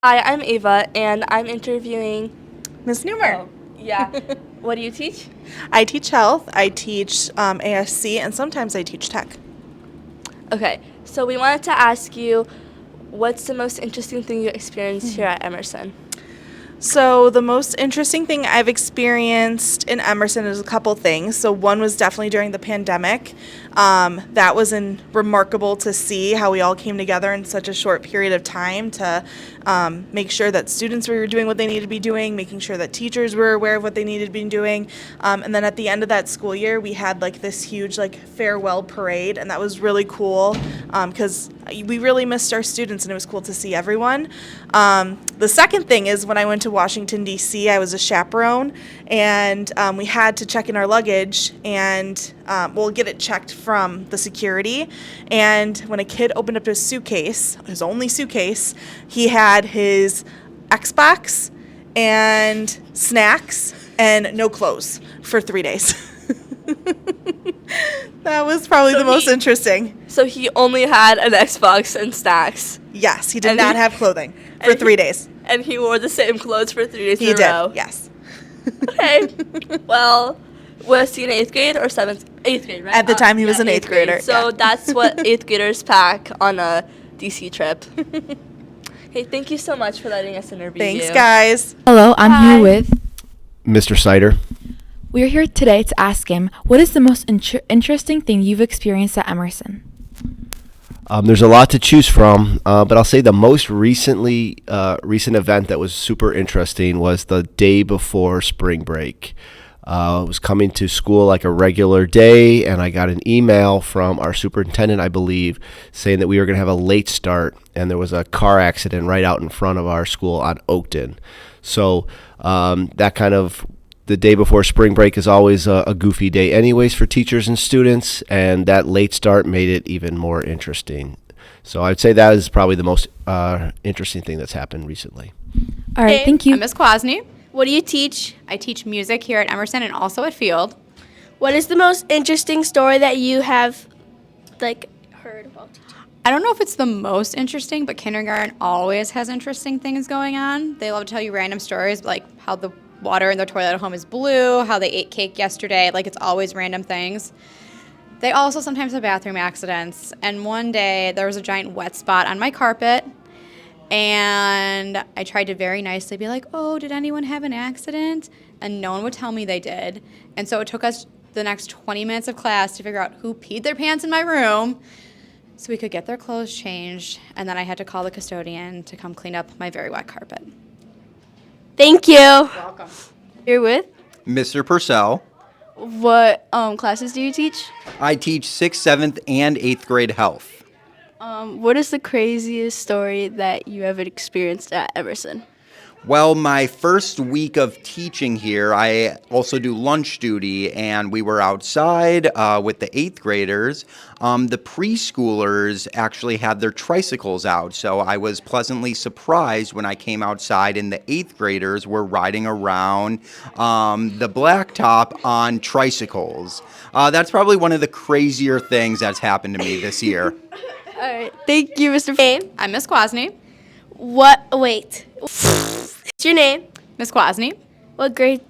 Hi, I'm Ava, and I'm interviewing. Miss Neumer. Oh, yeah. What do you teach? I teach health, I teach ASC, and sometimes I teach tech. Okay, so we wanted to ask you, what's the most interesting thing you experienced here at Emerson? So, the most interesting thing I've experienced in Emerson is a couple things. So, one was definitely during the pandemic. That was remarkable to see how we all came together in such a short period of time to make sure that students were doing what they needed to be doing, making sure that teachers were aware of what they needed to be doing. And then at the end of that school year, we had like this huge farewell parade, and that was really cool because we really missed our students, and it was cool to see everyone. The second thing is when I went to Washington, D.C., I was a chaperone, and we had to check in our luggage, and we'll get it checked from the security. And when a kid opened up his suitcase, his only suitcase, he had his Xbox and snacks and no clothes for 3 days. That was probably the most interesting. So he only had an Xbox and snacks. Yes, he did And not he- have clothing for 3 days. And he wore the same clothes for 3 days He in a did, row. yes. Okay. Well, was he in 8th grade or 7th? 8th grade, right? At the time, he was an yeah, eighth grader, So yeah. that's what 8th graders pack on a DC trip. Hey, thank you so much for letting us interview you. Thanks, guys. Hello, I'm Hi. here with. Mr. Seider. We are here today to ask him what is the most interesting thing you've experienced at Emerson. There's a lot to choose from, but I'll say the most recent event that was super interesting was the day before spring break. I was coming to school like a regular day, and I got an email from our superintendent, I believe, saying that we were going to have a late start, and there was a car accident right out in front of our school on Oakton. So that kind of the day before spring break is always a goofy day anyways for teachers and students, and that late start made it even more interesting. So I'd say that is probably the most interesting thing that's happened recently. All right, Hey, thank you. I'm Miss Kwasny. What do you teach? I teach music here at Emerson and also at Field. What is the most interesting story that you have, heard about teaching? I don't know if it's the most interesting, but kindergarten always has interesting things going on. They love to tell you random stories, like how the water in their toilet at home is blue, how they ate cake yesterday. Like, it's always random things. They also sometimes have bathroom accidents. And one day, there was a giant wet spot on my carpet. And I tried to very nicely be like, oh, did anyone have an accident? And no one would tell me they did. And so it took us the next 20 minutes of class to figure out who peed their pants in my room so we could get their clothes changed. And then I had to call the custodian to come clean up my very wet carpet. Thank you. Welcome. Here with Mr. Purcel. what classes do you teach? I teach 6th, 7th, and 8th grade health. What is the craziest story that you ever experienced at Emerson? Well, my first week of teaching here, I also do lunch duty, and we were outside with the 8th graders. The preschoolers actually had their tricycles out, so I was pleasantly surprised when I came outside and the 8th graders were riding around the blacktop on tricycles. That's probably one of the crazier things that's happened to me this year. All right, thank you, Mr. Name? I'm Miss Kwasny. Wait. What's your name? Miss Kwasny. What grade?